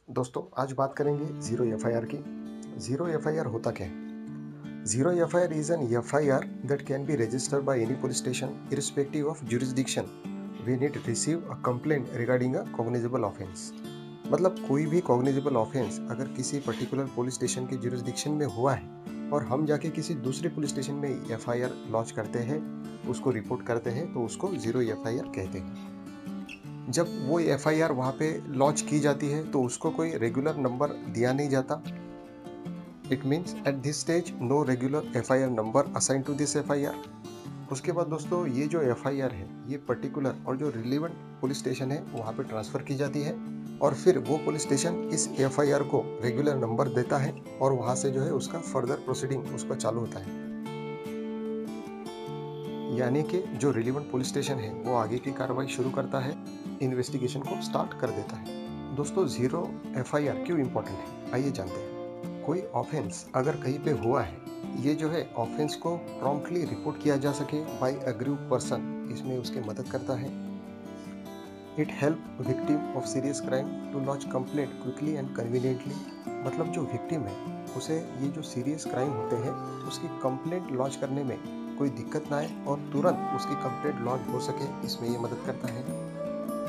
दोस्तों आज बात करेंगे जीरो एफआईआर की। जीरो एफआईआर होता क्या है? Zero FIR is an FIR that can be registered by any police station irrespective of jurisdiction when it receive a complaint regarding a cognizable offense। मतलब कोई भी कॉग्निजेबल ऑफेंस अगर किसी particular police station के jurisdiction में हुआ है और हम जाके किसी दूसरे पुलिस स्टेशन में एफआईआर लॉन्च करते हैं, उसको रिपोर्ट करते हैं, तो उसको जीरो एफआईआर कहते हैं। जब वो एफआईआर वहाँ पे लॉन्च की जाती है तो उसको कोई रेगुलर नंबर दिया नहीं जाता। It means at this stage no regular FIR number assign to this FIR. उसके बाद दोस्तों ये जो एफआईआर है ये पर्टिकुलर और जो रिलेवेंट पुलिस स्टेशन है वहाँ पे ट्रांसफ़र की जाती है और फिर वो पुलिस स्टेशन इस एफआईआर को रेगुलर नंबर देता है और वहाँ से जो है उसका फर्दर प्रोसीडिंग उसका चालू होता है। यानी कि जो रिलेवेंट पुलिस स्टेशन है वो आगे की कार्रवाई शुरू करता है, इन्वेस्टिगेशन को स्टार्ट कर देता है। दोस्तों जीरो एफआईआर क्यों इम्पोर्टेंट है, आइए जानते हैं। कोई ऑफेंस अगर कहीं पे हुआ है, ये जो है ऑफेंस को प्रॉम्प्टली रिपोर्ट किया जा सके बाय अग्रीव्ड पर्सन, इसमें उसकी मदद करता है। It help victim of serious crime to launch complaint quickly and conveniently. मतलब जो विक्टिम है उसे ये जो सीरियस क्राइम होते हैं उसकी कंप्लेंट लॉन्च करने में कोई दिक्कत ना आए और तुरंत उसकी कंप्लेंट लॉन्च हो सके, इसमें ये मदद करता है।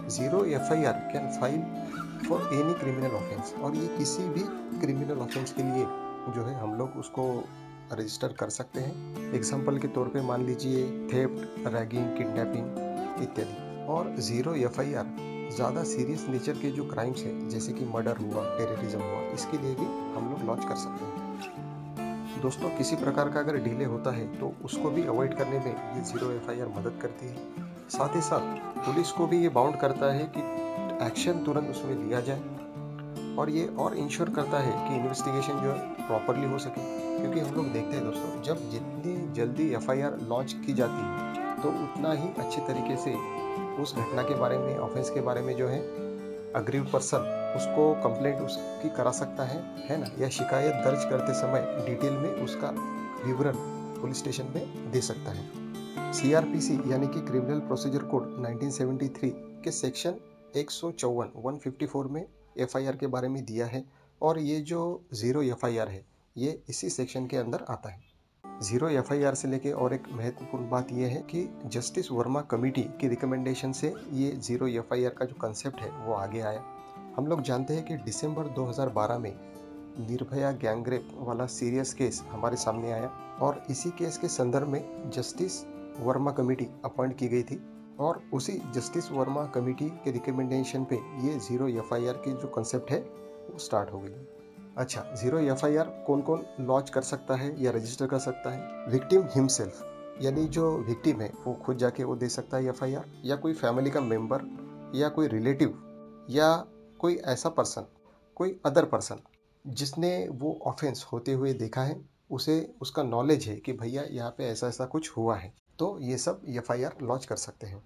Zero FIR can file for any criminal offence, और ये किसी भी क्रिमिनल ऑफेंस के लिए जो है हम लोग उसको रजिस्टर कर सकते हैं। एग्जाम्पल के तौर पे मान लीजिए थेफ्ट, रैगिंग, किडनैपिंग इत्यादि। और जीरो एफआईआर ज़्यादा सीरियस नेचर के जो क्राइम्स है जैसे कि मर्डर हुआ, टेररिज्म हुआ, इसके लिए भी हम लोग लॉन्च कर सकते हैं। दोस्तों किसी प्रकार का अगर डिले होता है तो उसको भी अवॉइड करने में ये जीरो एफआईआर मदद करती है। साथ ही साथ पुलिस को भी ये बाउंड करता है कि एक्शन तुरंत उसमें लिया जाए और ये और इंश्योर करता है कि इन्वेस्टिगेशन जो है प्रॉपरली हो सके। क्योंकि हम लोग देखते हैं दोस्तों, जब जितनी जल्दी एफआईआर लॉन्च की जाती है तो उतना ही अच्छे तरीके से उस घटना के बारे में, ऑफेंस के बारे में जो है अग्रीव्ड पर्सन उसको कंप्लेंट उसकी करा सकता है ना, या शिकायत दर्ज करते समय डिटेल में उसका विवरण पुलिस स्टेशन में दे सकता है। सीआरपीसी यानी कि क्रिमिनल प्रोसीजर कोड 1973 के सेक्शन 154 में एफआईआर के बारे में दिया है और ये जो जीरो एफआईआर है ये इसी सेक्शन के अंदर आता है। जीरो एफआईआर से लेके और एक महत्वपूर्ण बात यह है कि जस्टिस वर्मा कमेटी की रिकमेंडेशन से ये जीरो एफआईआर का जो कंसेप्ट है वो आगे आया। हम लोग जानते हैं कि दिसंबर 2012 में निर्भया गैंगरेप वाला सीरियस केस हमारे सामने आया और इसी केस के संदर्भ में जस्टिस वर्मा कमेटी अपॉइंट की गई थी और उसी जस्टिस वर्मा कमेटी के रिकमेंडेशन पे ये जीरो एफआईआर की जो कंसेप्ट है वो स्टार्ट हो गई। अच्छा, जीरो एफआईआर कौन कौन लॉन्च कर सकता है या रजिस्टर कर सकता है? विक्टिम हिमसेल्फ, यानी जो विक्टिम है वो खुद जाके वो दे सकता है एफआईआर, या कोई फैमिली का मेंबर, या कोई रिलेटिव, या कोई ऐसा पर्सन, कोई अदर पर्सन जिसने वो ऑफेंस होते हुए देखा है, उसे उसका नॉलेज है कि भैया यहाँ पे ऐसा ऐसा कुछ हुआ है, तो ये सब एफआईआर लॉन्च कर सकते हैं।